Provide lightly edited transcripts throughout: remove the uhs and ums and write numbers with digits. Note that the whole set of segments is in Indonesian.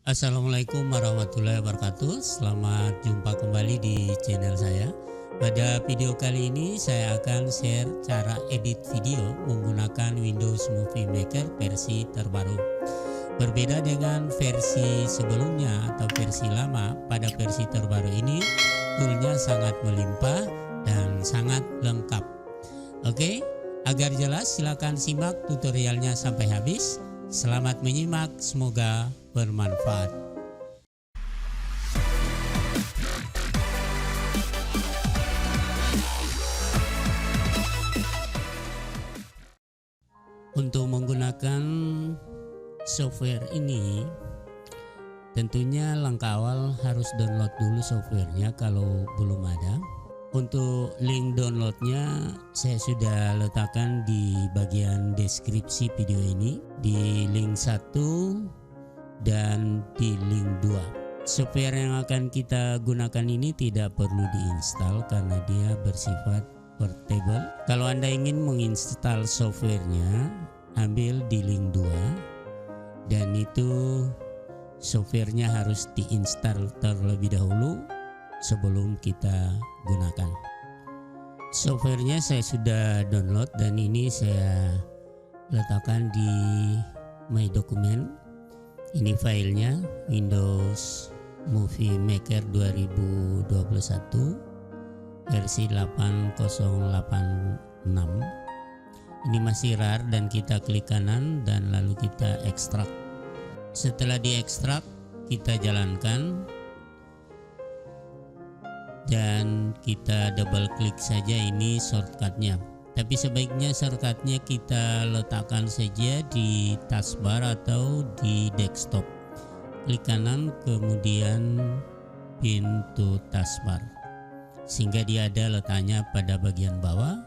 Assalamualaikum warahmatullahi wabarakatuh. Selamat jumpa kembali di channel saya. Pada video kali ini saya akan share cara edit video menggunakan Windows Movie Maker versi terbaru. Berbeda dengan versi sebelumnya atau versi lama, pada versi terbaru ini toolnya sangat melimpah dan sangat lengkap. Oke, agar jelas silakan simak tutorialnya sampai habis. Selamat menyimak, semoga bermanfaat. Untuk menggunakan software ini, tentunya langkah awal harus download dulu softwarenya kalau belum ada. Untuk link downloadnya saya sudah letakkan di bagian deskripsi video ini, di link 1 dan di link 2. Software yang akan kita gunakan ini tidak perlu diinstal karena dia bersifat portable. Kalau Anda ingin menginstal softwarenya, ambil di link 2 dan itu softwarenya harus diinstal terlebih dahulu sebelum kita gunakan. Softwarenya saya sudah download dan ini saya letakkan di My Document. Ini filenya Windows Movie Maker 2021 versi 8086. Ini masih RAR dan kita klik kanan dan lalu kita ekstrak. Setelah diekstrak kita jalankan dan kita double klik saja ini shortcutnya. Tapi sebaiknya shortcutnya kita letakkan saja di taskbar atau di desktop. Klik kanan kemudian pintu taskbar sehingga dia ada letaknya pada bagian bawah,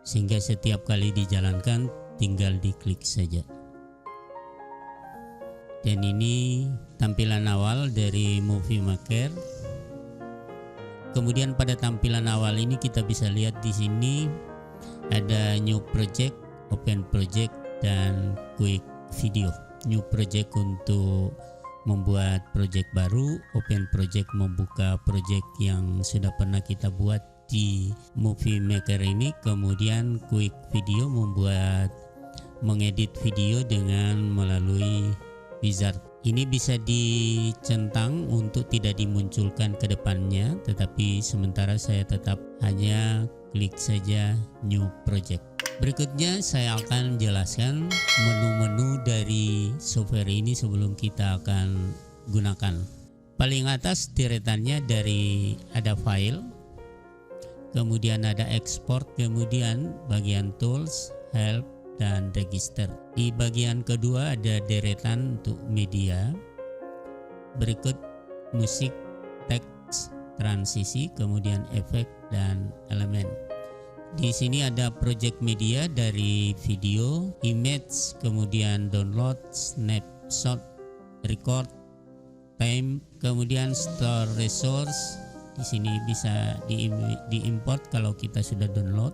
sehingga setiap kali dijalankan tinggal diklik saja. Dan ini tampilan awal dari Movie Maker. Kemudian pada tampilan awal ini kita bisa lihat di sini ada New Project, Open Project, dan Quick Video. New Project untuk membuat project baru, Open Project membuka project yang sudah pernah kita buat di Movie Maker ini. Kemudian Quick Video mengedit video dengan melalui wizard. Ini bisa dicentang untuk tidak dimunculkan ke depannya, tetapi sementara saya tetap hanya klik saja New Project. Berikutnya saya akan jelaskan menu-menu dari software ini sebelum kita akan gunakan. Paling atas deretannya dari ada file, kemudian ada export, kemudian bagian tools, help, dan register. Di bagian kedua ada deretan untuk media, berikut musik, teks, transisi, kemudian efek dan elemen. Di sini ada project media dari video, image, kemudian download, snapshot, record, time, kemudian store resource. Di sini bisa diimport kalau kita sudah download.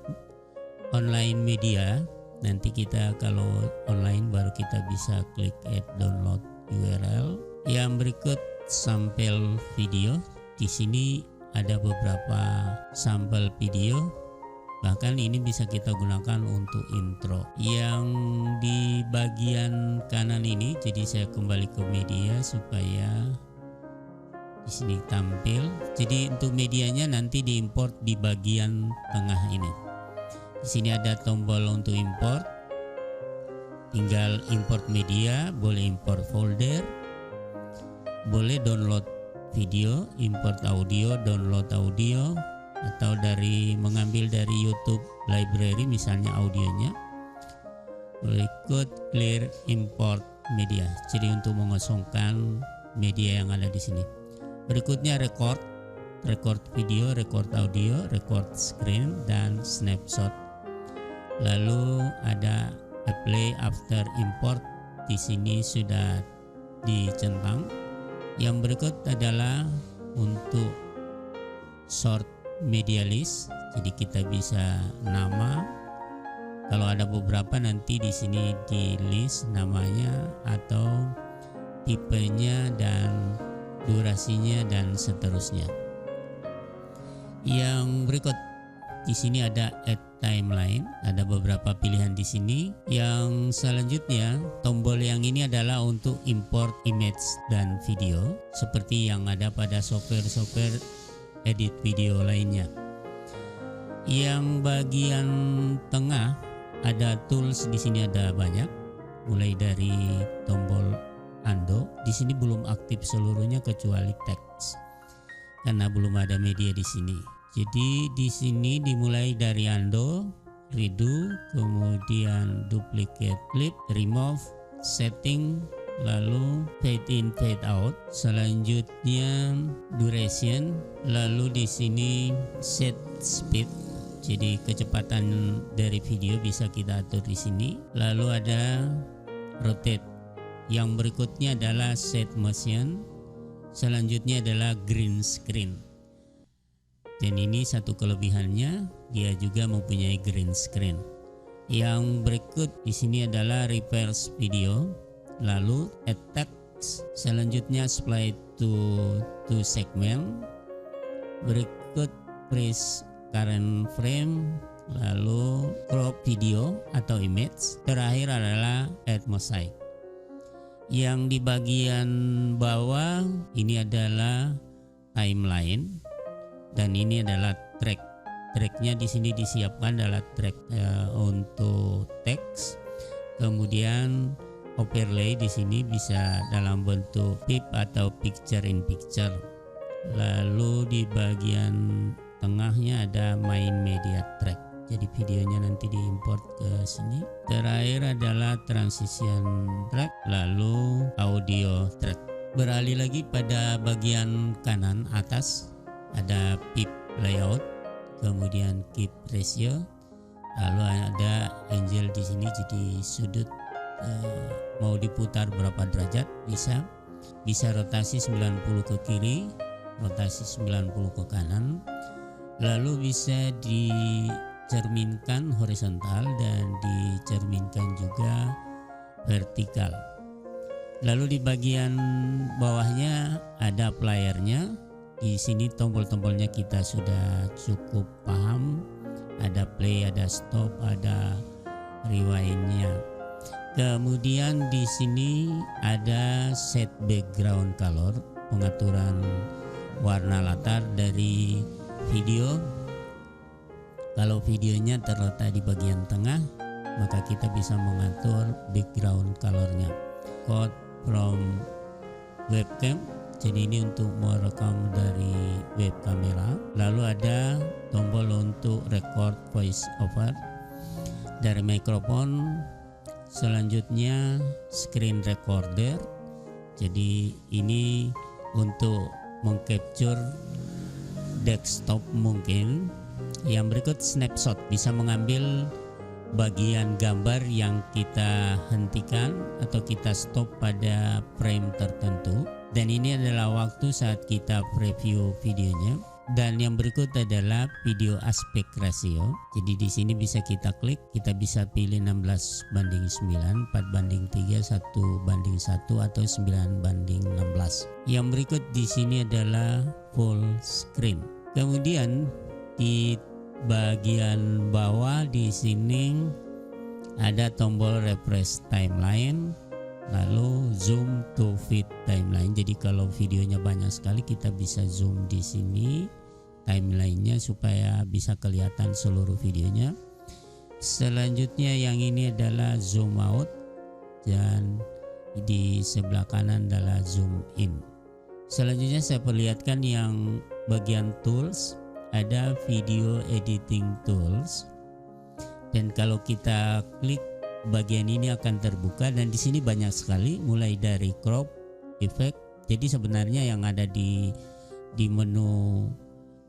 Online media, nanti kita kalau online baru kita bisa klik add download URL. Yang berikut sampel video. Di sini ada beberapa sampel video. Bahkan ini bisa kita gunakan untuk intro. Yang di bagian kanan ini, jadi saya kembali ke media supaya di sini tampil. Jadi untuk medianya nanti diimport di bagian tengah ini. Di sini ada tombol untuk import. Tinggal import media, boleh import folder, boleh download video, import audio, download audio, atau mengambil dari YouTube library misalnya audionya. Berikut clear import media. Jadi untuk mengosongkan media yang ada di sini. Berikutnya record video, record audio, record screen, dan snapshot. Lalu ada apply after import. Di sini sudah dicentang. Yang berikut adalah untuk sort media list. Jadi kita bisa nama. Kalau ada beberapa nanti di sini di list namanya, atau tipenya dan durasinya dan seterusnya. Yang berikut di sini ada add timeline, ada beberapa pilihan di sini. Yang selanjutnya, tombol yang ini adalah untuk import image dan video seperti yang ada pada software-software edit video lainnya. Yang bagian tengah ada tools, di sini ada banyak, mulai dari tombol undo. Di sini belum aktif seluruhnya kecuali teks karena belum ada media di sini. Jadi di sini dimulai dari undo, redo, kemudian duplicate clip, remove, setting, lalu fade in, fade out. Selanjutnya duration, lalu di sini set speed. Jadi kecepatan dari video bisa kita atur di sini. Lalu ada rotate. Yang berikutnya adalah set motion. Selanjutnya adalah green screen. Dan ini satu kelebihannya, dia juga mempunyai green screen. Yang berikut di sini adalah reverse video, lalu add text, selanjutnya split to segment, berikut freeze current frame, lalu crop video atau image, terakhir adalah add mosaic. Yang di bagian bawah ini adalah timeline. Dan ini adalah track. Tracknya di sini disiapkan adalah track untuk teks. Kemudian overlay di sini bisa dalam bentuk PIP atau picture in picture. Lalu di bagian tengahnya ada main media track. Jadi videonya nanti diimport ke sini. Terakhir adalah transition track, lalu audio track. Beralih lagi pada bagian kanan atas. Ada pip layout, kemudian keep ratio, lalu ada angle di sini, jadi sudut mau diputar berapa derajat bisa rotasi 90 ke kiri, rotasi 90 ke kanan, lalu bisa dicerminkan horizontal dan dicerminkan juga vertikal. Lalu di bagian bawahnya ada playernya. Di sini tombol-tombolnya kita sudah cukup paham. Ada play, ada stop, ada rewindnya. Kemudian di sini ada set background color, pengaturan warna latar dari video. Kalau videonya terletak di bagian tengah, maka kita bisa mengatur background colornya. Code from webcam. Jadi ini untuk merekam dari web kamera. Lalu ada tombol untuk record voice over dari mikrofon. Selanjutnya screen recorder. Jadi ini untuk mengcapture desktop mungkin. Yang berikut snapshot, bisa mengambil bagian gambar yang kita hentikan atau kita stop pada frame tertentu. Dan ini adalah waktu saat kita preview videonya. Dan yang berikut adalah video aspect ratio. Jadi di sini bisa kita klik, kita bisa pilih 16:9, 4:3, 1:1 atau 9:16. Yang berikut di sini adalah full screen. Kemudian di bagian bawah di sini ada tombol refresh timeline, lalu zoom to fit timeline. Jadi kalau videonya banyak sekali kita bisa zoom di sini timelinenya supaya bisa kelihatan seluruh videonya. Selanjutnya yang ini adalah zoom out dan di sebelah kanan adalah zoom in. Selanjutnya saya perlihatkan yang bagian tools. Ada video editing tools, dan kalau kita klik bagian ini akan terbuka, dan di sini banyak sekali mulai dari crop, effect. Jadi sebenarnya yang ada di menu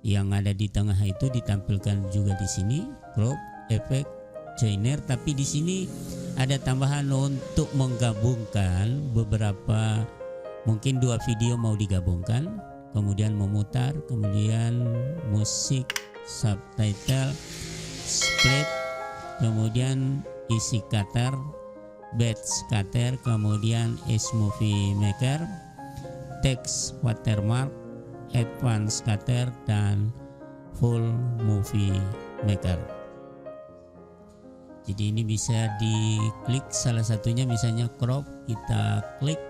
yang ada di tengah itu ditampilkan juga di sini, crop, effect, joiner. Tapi di sini ada tambahan untuk menggabungkan beberapa, mungkin 2 video mau digabungkan. Kemudian memutar, kemudian musik, subtitle, split, kemudian isi cutter, batch scatter, kemudian Ace Movie Maker, text watermark, advanced scatter, dan full movie maker. Jadi ini bisa diklik salah satunya, misalnya crop, kita klik.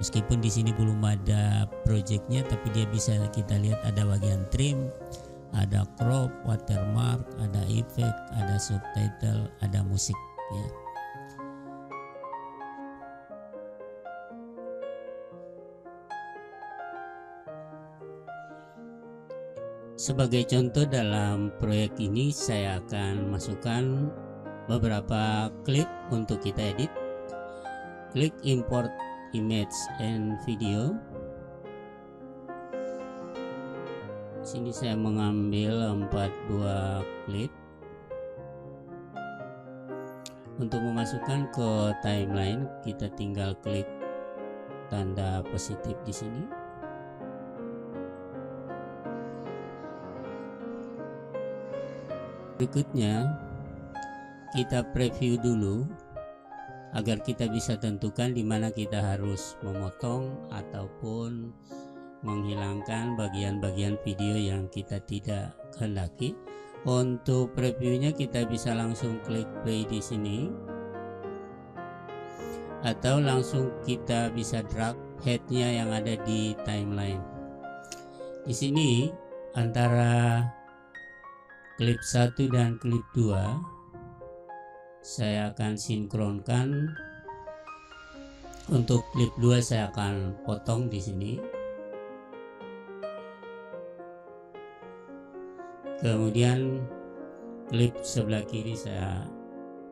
Meskipun di sini belum ada projectnya, tapi dia bisa kita lihat ada bagian trim, ada crop, watermark, ada effect, ada subtitle, ada musik ya. Sebagai contoh dalam proyek ini saya akan masukkan beberapa klip untuk kita edit. Klik import image and video. Sini saya mengambil 4 buah klip. Untuk memasukkan ke timeline, kita tinggal klik tanda positif di sini. Berikutnya kita preview dulu agar kita bisa tentukan di mana kita harus memotong ataupun menghilangkan bagian-bagian video yang kita tidak kehendaki. Untuk previewnya kita bisa langsung klik play di sini, atau langsung kita bisa drag headnya yang ada di timeline. Di sini antara klip 1 dan klip 2 saya akan sinkronkan. Untuk klip 2 saya akan potong di sini. Kemudian klip sebelah kiri saya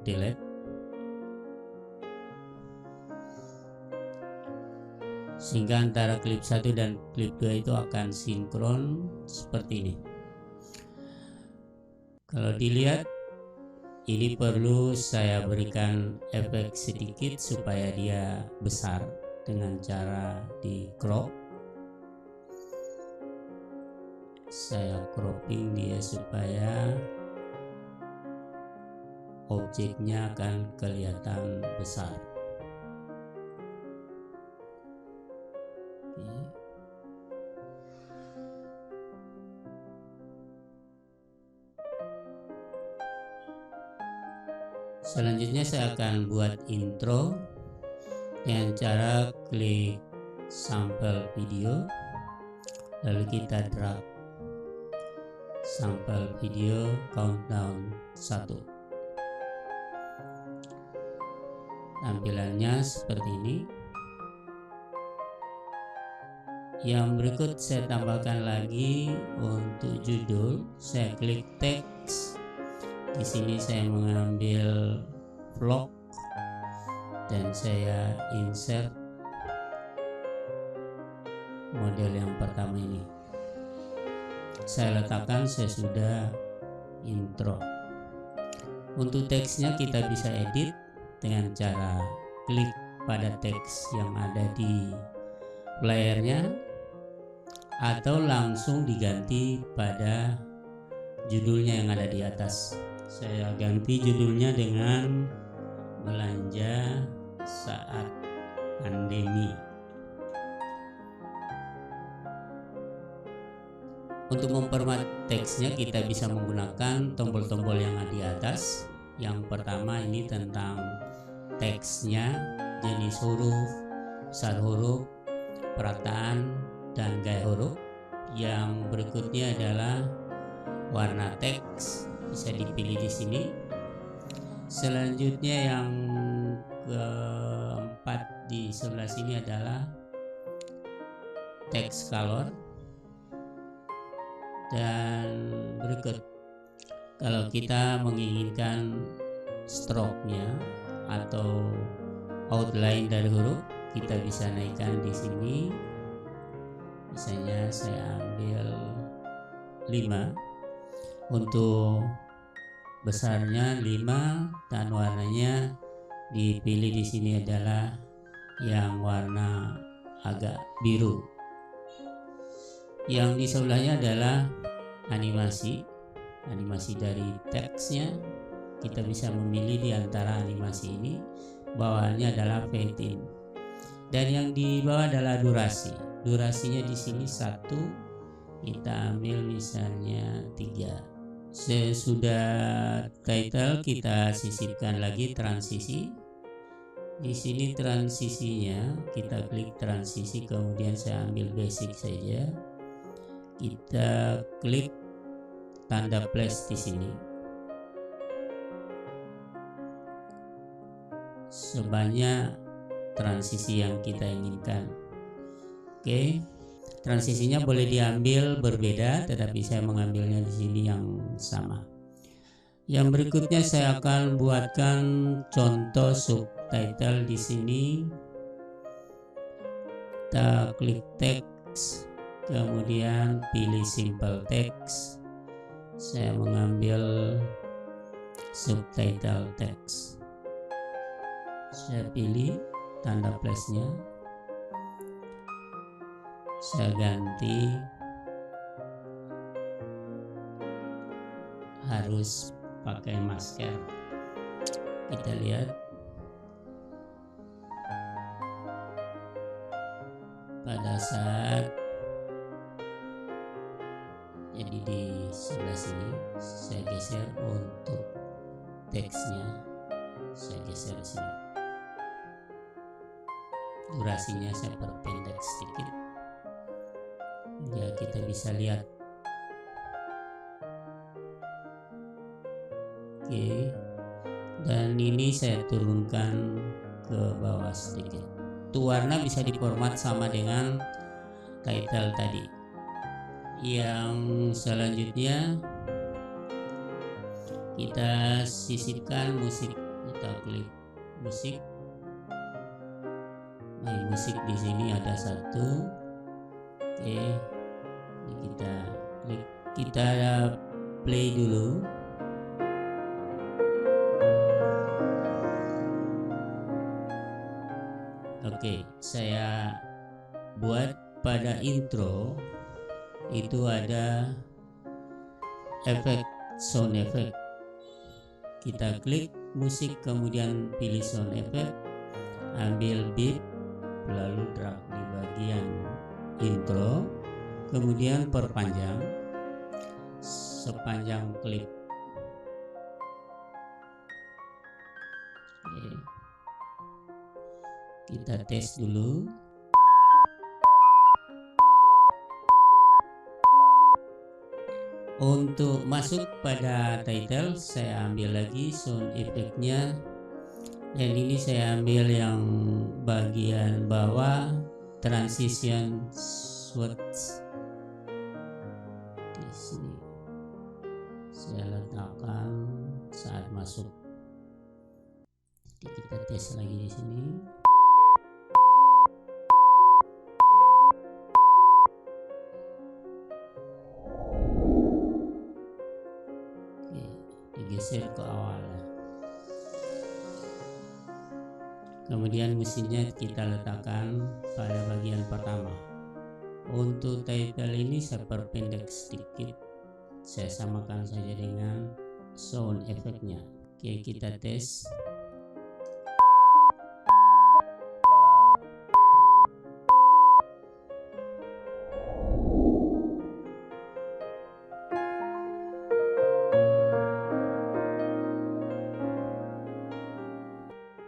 delete. Sehingga antara klip 1 dan klip 2 itu akan sinkron seperti ini. Kalau dilihat, ini perlu saya berikan efek sedikit supaya dia besar dengan cara di crop. Saya cropping dia supaya objeknya akan kelihatan besar. Selanjutnya saya akan buat intro dengan cara klik sampel video, lalu kita drag sampel video countdown 1. Tampilannya seperti ini. Yang berikut saya tambahkan lagi untuk judul, saya klik text. Di sini saya mengambil vlog dan saya insert model yang pertama ini. Saya letakkan sesudah intro. Untuk teksnya kita bisa edit dengan cara klik pada teks yang ada di playernya, atau langsung diganti pada judulnya yang ada di atas. Saya ganti judulnya dengan belanja saat pandemi. Untuk mempermat teksnya kita bisa menggunakan tombol-tombol yang ada di atas. Yang pertama ini tentang teksnya, jenis huruf, besar huruf, perataan, dan gaya huruf. Yang berikutnya adalah warna teks, bisa dipilih di sini. Selanjutnya yang keempat di sebelah sini adalah text color. Dan berikut, kalau kita menginginkan stroke-nya atau outline dari huruf, kita bisa naikkan di sini. Misalnya saya ambil 5. Untuk besarnya 5 dan warnanya dipilih di sini adalah yang warna agak biru. Yang di sebelahnya adalah animasi dari teksnya. kita bisa memilih di antara animasi ini. Bawaannya adalah fade in. Dan yang di bawah adalah durasi. Durasinya di sini 1, kita ambil misalnya 3. Sesudah title kita sisipkan lagi transisi. Di sini transisinya kita klik transisi, kemudian saya ambil basic saja. Kita klik tanda plus di sini. Sebanyak transisi yang kita inginkan. Oke, transisinya boleh diambil berbeda, tetapi saya mengambilnya di sini yang sama. Yang berikutnya saya akan buatkan contoh subtitle di sini. Kita klik teks, kemudian pilih simple text. Saya mengambil subtitle text. Saya pilih tanda plusnya, saya ganti harus pakai masker. Kita lihat pada saat jadi di sebelah sini saya geser untuk teksnya, saya geser di sini. Durasinya saya perpendek sedikit, ya kita bisa lihat. Oke, dan ini saya turunkan ke bawah sedikit. Itu warna bisa diformat sama dengan title tadi. Yang selanjutnya kita sisipkan musik. Kita klik musik. Musik di sini ada 1. Oke, ini kita klik, kita play dulu. Oke, saya buat pada intro itu ada efek, sound effect. Kita klik musik, kemudian pilih sound effect, ambil beat, lalu drag di bagian intro, kemudian perpanjang sepanjang klip. Oke, kita tes dulu. Untuk masuk pada title saya ambil lagi sound effect-nya, dan ini saya ambil yang bagian bawah, transition switch. Di sini saya letakkan saat masuk. Jadi kita tes lagi di sini. Oke, digeser ke awal. Kemudian musiknya kita letakkan pada bagian pertama. Untuk title ini saya perpendek sedikit, saya samakan saja dengan sound effect-nya. Oke, kita tes.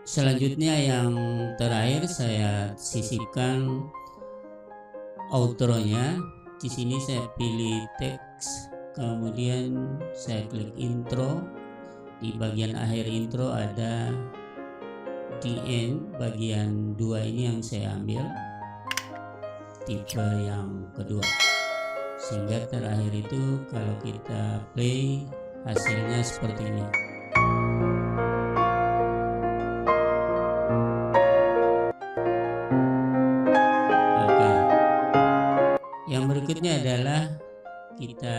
Selanjutnya yang terakhir saya sisipkan outro-nya. Di sini saya pilih teks, kemudian saya klik intro. Di bagian akhir intro ada the end, bagian 2 ini yang saya ambil, tipe yang kedua, sehingga terakhir itu kalau kita play hasilnya seperti ini. Yang berikutnya adalah kita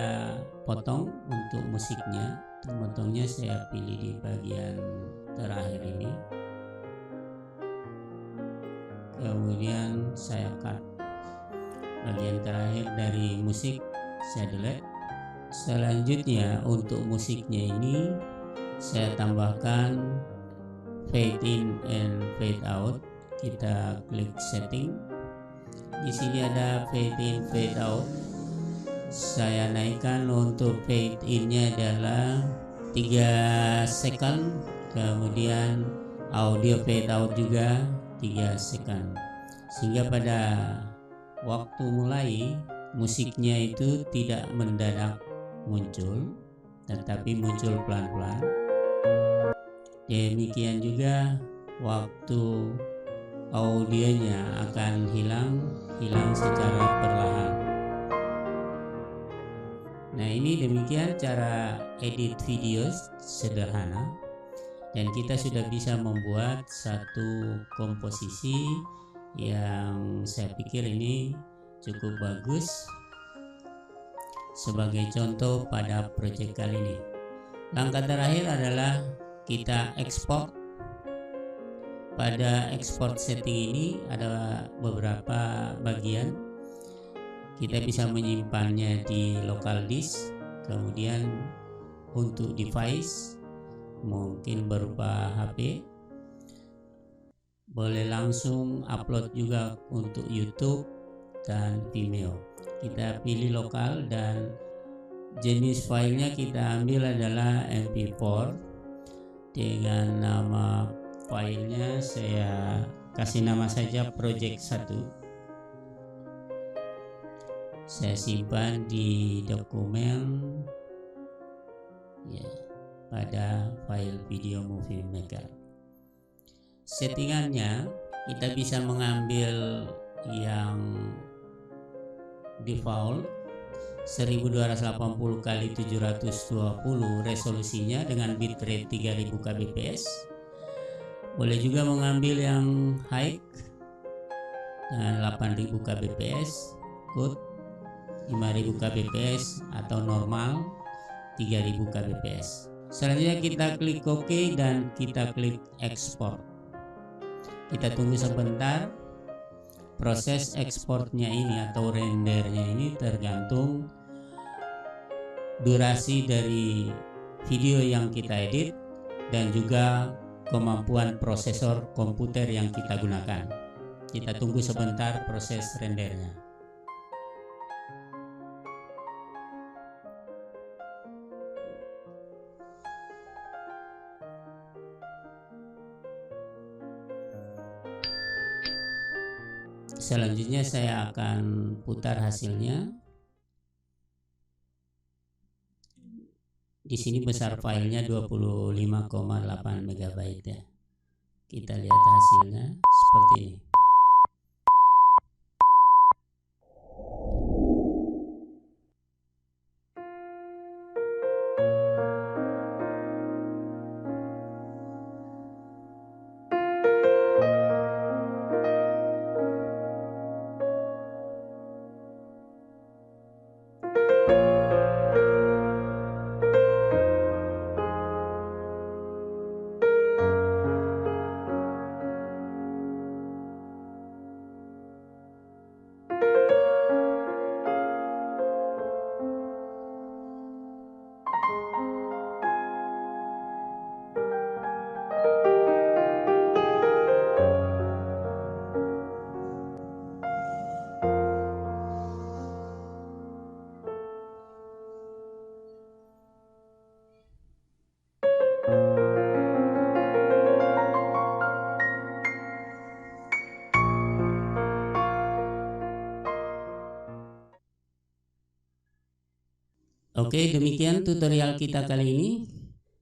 potong untuk musiknya. Potongnya saya pilih di bagian terakhir ini, kemudian saya cut bagian terakhir dari musik, saya delete. Selanjutnya untuk musiknya ini saya tambahkan fade in and fade out. Kita klik setting. Di sini ada fade in, fade out. Saya naikkan untuk fade in-nya adalah 3 second, kemudian audio fade out juga 3 second, sehingga pada waktu mulai musiknya itu tidak mendadak muncul, tetapi muncul pelan-pelan. Demikian juga waktu audionya akan hilang secara perlahan. Nah, ini demikian cara edit video sederhana, dan kita sudah bisa membuat satu komposisi yang saya pikir ini cukup bagus sebagai contoh pada proyek kali ini. Langkah terakhir adalah kita ekspor. Pada export setting ini ada beberapa bagian. Kita bisa menyimpannya di local disk, kemudian untuk device mungkin berupa HP, boleh langsung upload juga untuk YouTube dan Vimeo. Kita pilih lokal dan jenis filenya kita ambil adalah MP4 dengan nama filenya saya kasih nama saja project 1. Saya simpan di dokumen ya, pada file video movie maker. Settingannya kita bisa mengambil yang default 1280 x 720 resolusinya dengan bitrate 3000 kbps. Boleh juga mengambil yang high dengan 8000 kbps, good 5000 kbps, atau normal 3000 kbps. Selanjutnya kita klik OK dan kita klik ekspor. Kita tunggu sebentar. Proses ekspornya ini atau rendernya ini tergantung durasi dari video yang kita edit dan juga kemampuan prosesor komputer yang kita gunakan. Kita tunggu sebentar proses rendernya. Selanjutnya saya akan putar hasilnya. Di sini besar filenya 25,8 MB ya. Kita lihat hasilnya seperti ini. Oke, demikian tutorial kita kali ini.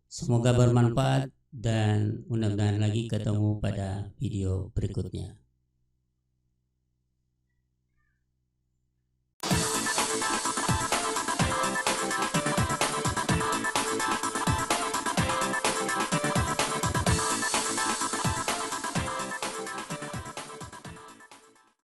Semoga bermanfaat dan mudah-mudahan lagi ketemu pada video berikutnya.